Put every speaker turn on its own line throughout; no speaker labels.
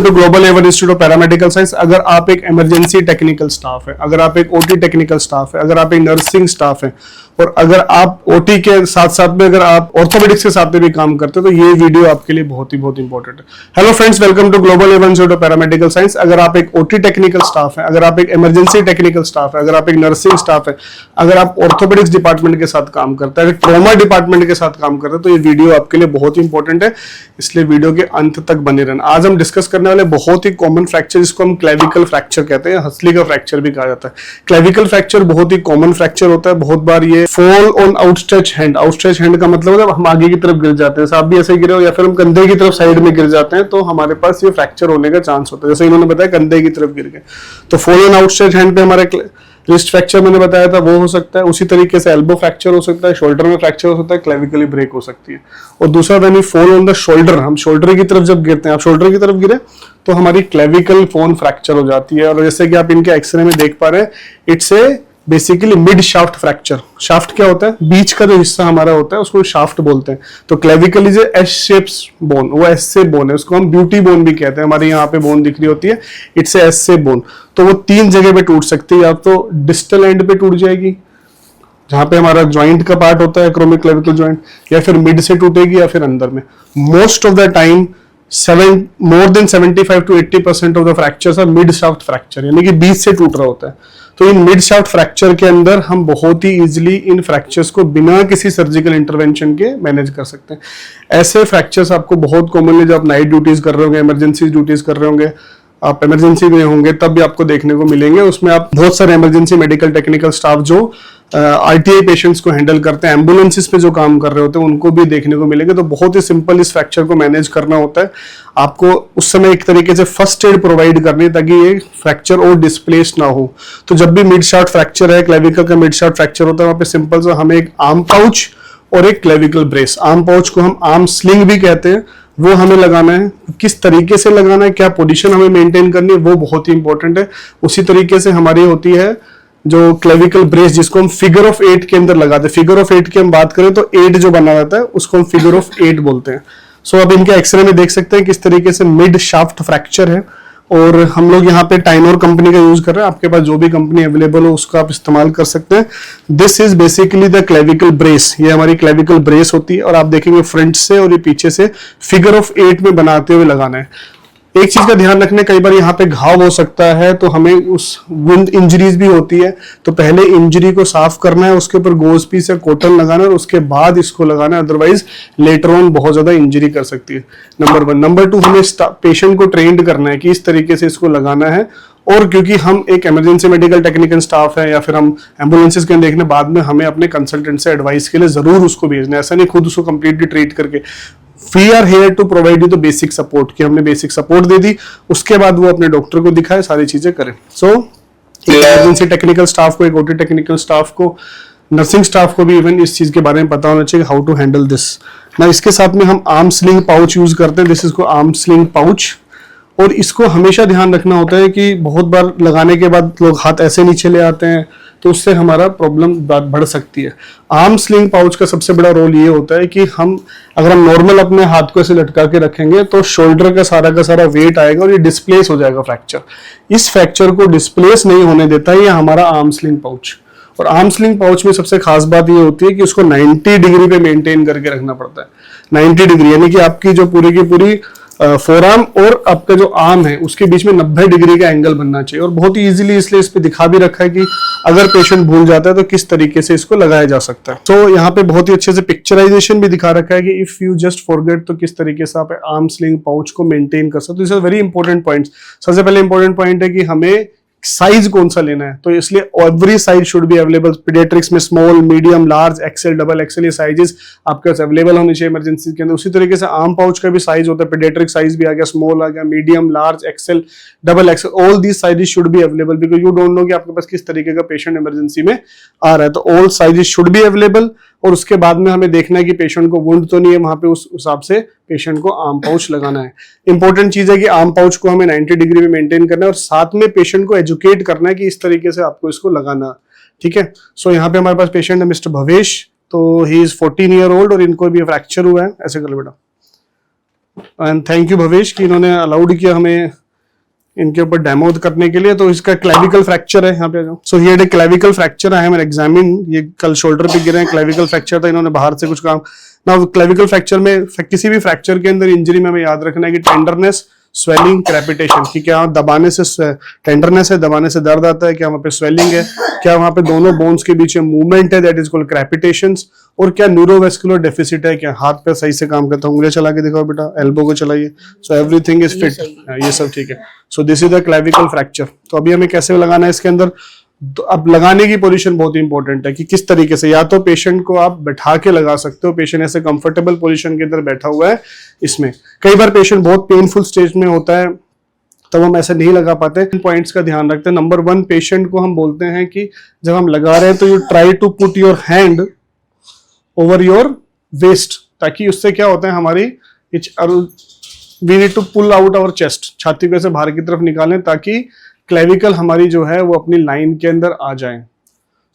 To global Avon institute of paramedical science. अगर आप एक इमरजेंसी टेक्निकल स्टाफ है, अगर आप एक ओटी टेक्निकल स्टाफ है, अगर आप एक नर्सिंग स्टाफ है, और अगर आप ओटी के साथ साथ में अगर आप ऑर्थोपेडिक्स के साथ में भी काम करते हैं, तो ये वीडियो आपके लिए बहुत इंपॉर्टेंट है। Hello friends, welcome to global Avon institute of paramedical science. अगर आप एक ओटी टेक्निकल स्टाफ है, अगर आप एक इमरजेंसी टेक्निकल स्टाफ है, अगर आप एक नर्सिंग स्टाफ है, अगर आप ऑर्थोपेडिक्स डिपार्टमेंट के साथ काम करते हैं, अगर ट्रॉमा डिपार्टमेंट के साथ काम करते हैं, तो ये वीडियो आपके लिए बहुत इंपॉर्टेंट है, इसलिए वीडियो के अंत तक बने रहना। आज हम डिस्कस करने वाले बहुत ही कॉमन फ्रैक्चर, जिसको हम क्लेविकल फ्रैक्चर कहते हैं, हंसली का फ्रैक्चर भी कहा जाता है। क्लेविकल फ्रैक्चर बहुत ही कॉमन फ्रैक्चर होता है। बहुत बार ये fall on outstretch hand, outstretch hand का मतलब है हम आगे की तरफ गिर जाते हैं, आप भी ऐसे गिरे हो, या फिर हम कंधे की तरफ साइड में गिर जाते हैं, तो हमारे पास ये फ्रैक्चर होने का चांस होता है। जैसे इन्होंने बताया कंधे की तरफ गिर गए, तो फॉल ऑन आउटस्ट्रेच हैंड पे हमारे रिस्ट फ्रैक्चर मैंने बताया था, वो हो सकता है। उसी तरीके से एल्बो फ्रैक्चर हो सकता है, शोल्डर में फ्रैक्चर हो सकता है, क्लेविकली ब्रेक हो सकती है। और दूसरा when we fall on the shoulder, हम शोल्डर की तरफ जब गिरते हैं, आप शोल्डर की तरफ गिरे तो हमारी क्लेविकल फोन फ्रैक्चर हो जाती है। और जैसे कि आप इनके एक्सरे में देख पा रहे हैं, it's a basically mid shaft fracture. Shaft क्या होता है? बीच का जो हिस्सा हमारा होता है उसको शाफ्ट बोलते हैं। तो clavicle is S shapes bone, वो एस से बोन है, उसको हम ब्यूटी बोन भी कहते हैं। हमारे यहाँ पे बोन दिख रही होती है, इट्स एस से बोन। तो वो तीन जगह पे टूट सकती है, या तो डिस्टल एंड पे टूट जाएगी जहां पे हमारा जॉइंट का पार्ट होता है, एक्रोमिक क्लेविकल जॉइंट, या फिर मिड से टूटेगी, या फिर अंदर में। Most of the time more than 75 to 80% of the fractures are mid shaft fracture, यानी कि बीच से टूट रहा होता है। तो इन मिड शाफ्ट फ्रैक्चर के अंदर हम बहुत ही इजीली इन फ्रैक्चर्स को बिना किसी सर्जिकल इंटरवेंशन के मैनेज कर सकते हैं। ऐसे फ्रैक्चर्स आपको बहुत कॉमनली, जब आप नाइट ड्यूटीज कर रहे होंगे, इमरजेंसी ड्यूटीज कर रहे होंगे, आप इमरजेंसी में होंगे, तब भी आपको देखने को मिलेंगे। उसमें आप बहुत सारे इमरजेंसी मेडिकल टेक्निकल स्टाफ जो आरटीआई पेशेंट्स को हैंडल करते हैं, एम्बुलेंसेस पे जो काम कर रहे होते हैं, उनको भी देखने को मिलेंगे। तो बहुत ही सिंपल इस फ्रैक्चर को मैनेज करना होता है। आपको उस समय एक तरीके से फर्स्ट एड प्रोवाइड करनी है, ताकि ये फ्रैक्चर और डिस्प्लेस ना हो। तो जब भी मिड शाफ्ट फ्रैक्चर है, क्लेविकल का मिड शाफ्ट फ्रैक्चर होता है, वहां पे सिंपल सा हमें एक आर्म पाउच और एक क्लेविकल ब्रेस, आर्म पाउच को हम आर्म स्लिंग भी कहते हैं, वो हमें लगाना है। किस तरीके से लगाना है, क्या पोजीशन हमें मेंटेन करनी है, वो बहुत ही इंपॉर्टेंट है। उसी तरीके से हमारी होती है जो क्लेविकल ब्रेस, जिसको हम फिगर ऑफ 8 के अंदर लगाते हैं। फिगर ऑफ 8 की हम बात करें तो 8 जो बना रहता है उसको हम फिगर ऑफ 8 बोलते हैं। सो अब इनके एक्सरे में देख सकते हैं किस तरीके से मिड शाफ्ट फ्रैक्चर है। और हम लोग यहाँ पे टाइनोर कंपनी का यूज कर रहे हैं, आपके पास जो भी कंपनी अवेलेबल हो उसका आप इस्तेमाल कर सकते हैं। This is basically the clavicle brace, ये हमारी क्लेविकल ब्रेस होती है। और आप देखेंगे फ्रंट से और ये पीछे से फिगर ऑफ 8 में बनाते हुए लगाना है। एक चीज का ध्यान रखना, कई बार यहाँ पे घाव हो सकता है, तो हमें उस वुंड इंजरीज भी होती है, तो पहले इंजरी को साफ करना है, उसके ऊपर गोज पीस या कॉटन लगाना है, और उसके बाद इसको लगाना है, अदरवाइज लेटर ऑन बहुत ज्यादा इंजरी कर सकती है। नंबर 1। नंबर 2, हमें पेशेंट को ट्रेंड करना है कि इस तरीके से इसको लगाना है। और क्योंकि हम एक इमरजेंसी मेडिकल टेक्निकल स्टाफ है, या फिर हम एम्बुलेंसेस के देखने, बाद में हमें अपने कंसल्टेंट से एडवाइस के लिए जरूर उसको भेजना है, ऐसा नहीं खुद उसको कंप्लीटली ट्रीट करके। We are here to provide you the basic support, कि हमने बेसिक सपोर्ट दे दी, उसके बाद वो अपने डॉक्टर को दिखाए, सारी चीजें करें। सो इमरजेंसी टेक्निकल स्टाफ को, एक ओटी टेक्निकल स्टाफ को, नर्सिंग स्टाफ को भी इवन इस चीज के बारे में पता होना चाहिए, हाउ टू हैंडल दिस ना। इसके साथ में हम आर्म स्लिंग पाउच यूज करते हैं, दिस इज को आर्म स्लिंग पाउच। और इसको हमेशा ध्यान रखना होता है कि बहुत बार लगाने के बाद लोग हाथ ऐसे नीचे ले आते हैं, तो उससे हमारा प्रॉब्लम बढ़ सकती है। आर्म स्लिंग पाउच का सबसे बड़ा रोल ये होता है कि अगर हम नॉर्मल अपने हाथ को ऐसे लटका के रखेंगे, तो शोल्डर का सारा वेट आएगा और ये डिस्प्लेस हो जाएगा फ्रैक्चर। इस फ्रैक्चर को डिस्प्लेस नहीं होने देता है ये हमारा आर्म स्लिंग पाउच। और आर्म स्लिंग पाउच में सबसे खास बात ये होती है कि उसको 90 डिग्री पे मेंटेन करके रखना पड़ता है। 90 डिग्री यानी कि आपकी जो पूरी की पूरी फोरआर्म और आपका जो आर्म है उसके बीच में 90 डिग्री का एंगल बनना चाहिए। और बहुत ही इजीली इसलिए इस पे दिखा भी रखा है कि अगर पेशेंट भूल जाता है तो किस तरीके से इसको लगाया जा सकता है। तो यहाँ पे बहुत ही अच्छे से पिक्चराइजेशन भी दिखा रखा है कि इफ यू जस्ट फॉरगेट, तो किस तरीके से आप आर्म स्लिंग पाउच को मेंटेन कर सकते हो। This is very important point. सबसे पहले इंपॉर्टेंट पॉइंट है कि हमें साइज कौन सा लेना है, तो इसलिए every size should be available. Paediatrics में small, medium, large, XL, double XL, ये साइजेस आपके पास अवेलेबल होने चाहिए इमरजेंसी के अंदर। उसी तरीके से आर्म पाउच का भी साइज होता है, पीडियाट्रिक साइज भी आ गया, स्मॉल आ गया, medium, large, XL, double XL, all these sizes should be available, because you don't know कि आपके पास किस तरीके का पेशेंट इमरजेंसी में आ रहा है। तो all sizes should be available. और उसके बाद में हमें देखना है कि पेशेंट को वुंड तो नहीं है, वहां पे उस हिसाब से पेशेंट को आर्म पाउच लगाना है। इंपॉर्टेंट चीज है कि आर्म पाउच को हमें 90 डिग्री में मेंटेन करना है, और साथ में पेशेंट को एजुकेट करना है कि इस तरीके से आपको इसको लगाना। ठीक है। सो यहाँ पे हमारे पास पेशेंट है मिस्टर भवेश, तो ही इज 14 ईयर ओल्ड और इनको भी फ्रैक्चर हुआ है। ऐसे कर लो बेटा, एंड थैंक यू भवेश कि इन्होंने अलाउड किया हमें इनके ऊपर डेमो करने के लिए। तो इसका क्लेविकल फ्रैक्चर है, यहाँ पे जाओ। So here clavicle fracture I have examine, ये कल शोल्डर पे गिरे हैं, क्लेविकल फ्रैक्चर था, इन्होंने बाहर से कुछ काम ना। क्लेविकल फ्रैक्चर में किसी भी फ्रैक्चर के अंदर इंजरी में हमें याद रखना है कि टेंडरनेस, स्वेलिंग, क्रेपिटेशन, कि क्या दबाने से टेंडरनेस है, दबाने से दर्द आता है, क्या वहां पे स्वेलिंग है, क्या वहां पे दोनों बोन्स के बीच में मूवमेंट है, दैट इज कॉल्ड क्रेपिटेशंस, और क्या न्यूरोवेस्कुलर डेफिसिट है, क्या हाथ पे सही से काम करता है। उंगलियां चला के दिखाओ बेटा, एल्बो को चलाइए। सो एवरीथिंग इज फिट, ये सब ठीक है। सो this is the clavicle fracture. तो अभी हमें कैसे लगाना है इसके अंदर, तो अब लगाने की पोजीशन बहुत इंपॉर्टेंट है कि किस तरीके से। या तो पेशेंट को आप बैठा के लगा सकते हो, पेशेंट ऐसे कंफर्टेबल पोजीशन के अंदर बैठा हुआ है इसमें। कई बार पेशेंट बहुत पेनफुल स्टेज में होता है तब हम ऐसे नहीं लगा पाते। पॉइंट्स का ध्यान रखते हैं। नंबर 1, पेशेंट को हम बोलते हैं कि जब हम लगा रहे हैं तो you try to put your hand over your waist, ताकि उससे क्या होता है हमारी we need to pull out our chest, छाती को ऐसे बाहर की तरफ निकालें ताकि क्लेविकल हमारी जो है वो अपनी लाइन के अंदर आ जाए।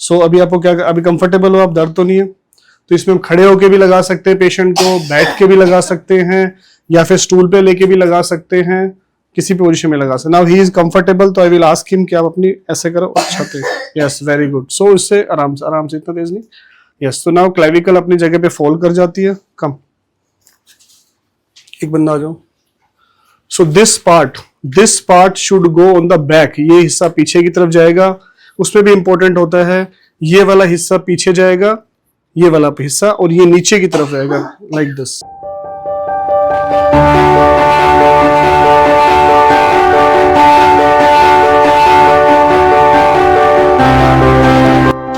सो अभी आपको क्या, अभी कंफर्टेबल हो आप, दर्द तो नहीं है? तो इसमें हम खड़े होके भी लगा सकते हैं पेशेंट को, बैठ के भी लगा सकते हैं, या फिर स्टूल पे लेके भी लगा सकते हैं, किसी पोजीशन में लगा सकते। नाउ ही इज कंफर्टेबल, तो आई विल आस्क हिम कि आप अपनी ऐसे करो, अच्छा थे, यस वेरी गुड। सो इससे आराम से, इतना तेज नहीं, यस। तो नाउ क्लेविकल अपनी जगह पे फॉल कर जाती है। कम एक बंदा आ जाओ। So this part should go on the back, ये हिस्सा पीछे की तरफ जाएगा। उसमें भी इंपॉर्टेंट होता है, ये वाला हिस्सा पीछे जाएगा, ये वाला हिस्सा, और ये नीचे की तरफ जाएगा, like this.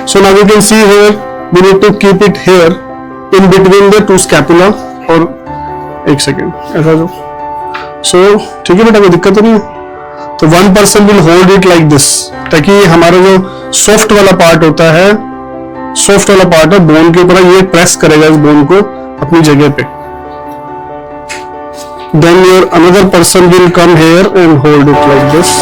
So now you can see here, we need to keep it here in between the two scapula, और एक सेकेंड ऐसा जो। सो ठीक है बेटा, कोई दिक्कत तो नहीं है? तो 1 person will hold it like this, ताकि हमारा जो सॉफ्ट वाला पार्ट होता है, सॉफ्ट वाला पार्ट है बोन के ऊपर, ये प्रेस करेगा इस बोन को अपनी जगह पे। Then your another person will come here and hold it like this.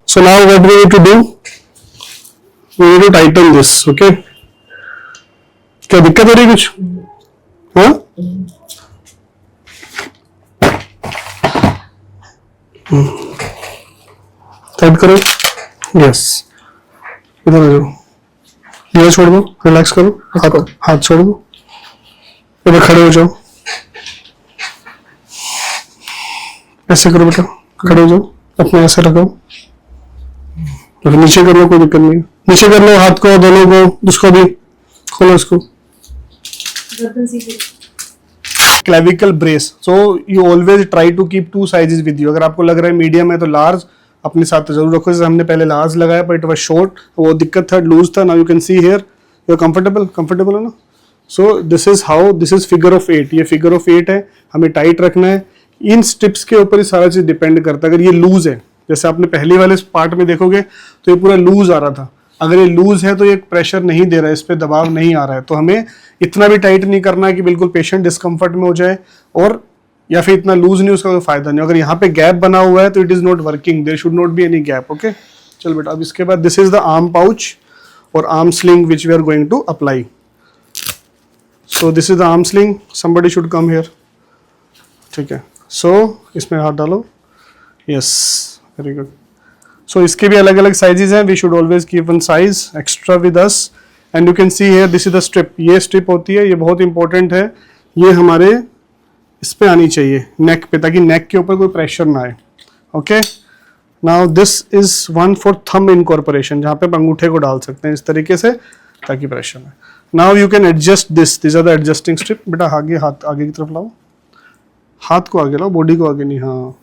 So now what we need to do? We need to tighten this, okay? क्या दिक्कत हो रही है कुछ? हाँ? टाइट करो, यस। इधर आ जाओ, ये छोड़ दो, रिलैक्स करो, हाथ छोड़ दो, इधर खड़े हो जाओ, ऐसे करो बेटा, खड़े हो जाओ, अपने ऐसे रखो, नीचे कर लो, कोई दिक्कत नहीं, नीचे कर लो हाथ को, दोनों को, उसको भी खोलो, इसको। Clavicle brace, so you always try to keep 2 sizes with you. अगर आपको लग रहा है मीडियम है तो लार्ज अपने साथ जरूर रखो। जैसे हमने पहले लार्ज लगाया बट इट वाज शॉर्ट, वो दिक्कत था, लूज था। Now you can see here, you are comfortable है ना? So this is figure of 8, ये फिगर ऑफ 8 है, हमें टाइट रखना है। इन स्टिप्स के ऊपर ही सारा चीज डिपेंड करता है। अगर ये लूज है, जैसे आपने पहले वाले पार्ट में देखोगे तो ये पूरा लूज आ रहा था, अगर ये लूज है तो ये प्रेशर नहीं दे रहा है, इस पे दबाव नहीं आ रहा है, तो हमें इतना भी टाइट नहीं करना है कि बिल्कुल पेशेंट डिस्कम्फर्ट में हो जाए, और या फिर इतना लूज नहीं, उसका कोई फायदा नहीं। अगर यहाँ पे गैप बना हुआ है तो it is not working, there should not be any gap, okay. चल बेटा, अब इसके बाद this is the arm pouch और arm sling which we are going to apply. So this is the arm sling, somebody should come here, ठीक है। सो इसमें हाथ डालो, यस, वेरी गुड। सो इसके भी अलग अलग साइजेस हैं, we should always keep one size extra with us. And you can see here, this is the strip, ये स्ट्रिप होती है, ये बहुत इंपॉर्टेंट है, ये हमारे इस पे आनी चाहिए नेक पे, ताकि नेक के ऊपर कोई प्रेशर ना आए, okay. Now this is one for thumb incorporation, जहाँ पे आप अंगूठे को डाल सकते हैं इस तरीके से ताकि प्रेशर ना आए। Now you can adjust this are the adjusting strip. बेटा आगे, हाथ आगे की तरफ लाओ, हाथ को आगे लाओ, बॉडी को आगे नहीं, हाँ,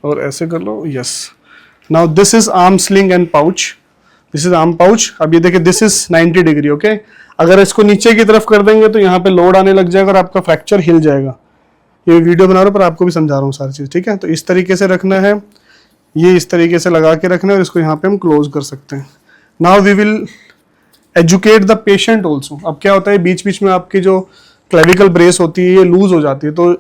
और ऐसे कर लो, yes. Now this is arm sling and pouch this is arm pouch. अब ये देखिए दिस इज 90 डिग्री, ओके। अगर इसको नीचे की तरफ कर देंगे तो यहाँ पे लोड आने लग जाएगा और आपका फ्रैक्चर हिल जाएगा। ये वीडियो बना रहा हूँ पर आपको भी समझा रहा हूँ सारी चीज़, ठीक है। तो इस तरीके से रखना है, ये इस तरीके से लगा के रखना है और इसको यहाँ पे हम क्लोज कर सकते हैं। Now we will educate the patient also. अब क्या होता है, बीच बीच में आपकी जो क्लेविकल ब्रेस होती है ये लूज हो जाती है, तो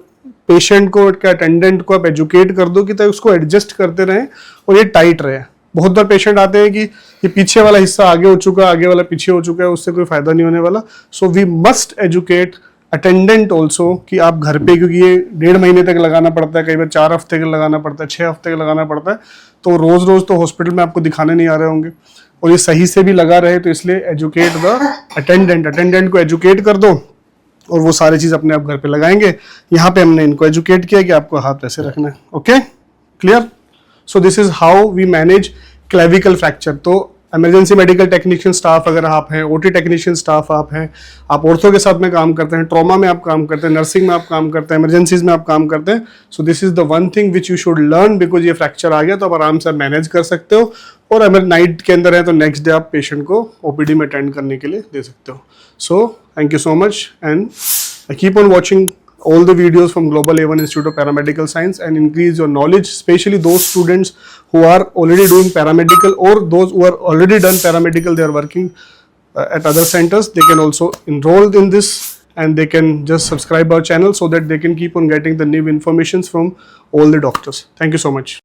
पेशेंट को, अटेंडेंट को आप एजुकेट कर दो कि ताकि उसको एडजस्ट करते रहें और ये टाइट रहे। बहुत बार पेशेंट आते हैं कि ये पीछे वाला हिस्सा आगे हो चुका है, आगे वाला पीछे हो चुका है, उससे कोई फायदा नहीं होने वाला। So we must educate attendant also कि आप घर पे, क्योंकि ये 1.5 महीने तक लगाना पड़ता है, कई बार 4 हफ्ते का लगाना पड़ता है, 6 हफ्ते का लगाना पड़ता है, तो रोज रोज तो हॉस्पिटल में आपको दिखाने नहीं आ रहे होंगे और ये सही से भी लगा रहे, तो इसलिए एजुकेट द अटेंडेंट को एजुकेट कर दो और वो सारी चीज अपने आप घर पे लगाएंगे। यहाँ पे हमने इनको एजुकेट किया कि आपको हाथ ऐसे रखना है, okay, clear. So this is how we manage clavicle fracture. तो इमरजेंसी मेडिकल टेक्नीशियन स्टाफ अगर आप हैं, ओटी टेक्नीशियन स्टाफ आप हैं, आप ऑर्थो के साथ में काम करते हैं, ट्रॉमा में आप काम करते हैं, नर्सिंग में आप काम करते हैं, इमरजेंसीज में आप काम करते हैं, सो this is the one thing which you should learn, because ये फ्रैक्चर आ गया तो आप आराम से मैनेज कर सकते हो। और अगर नाइट के अंदर है तो नेक्स्ट डे आप पेशेंट को ओपीडी में अटेंड करने के लिए दे सकते हो। So thank you so much and keep on watching all the videos from Global A1 Institute of Paramedical Science and increase your knowledge, especially those students who are already doing paramedical or those who are already done paramedical, they are working at other centers. They can also enroll in this and they can just subscribe our channel so that they can keep on getting the new informations from all the doctors. Thank you so much.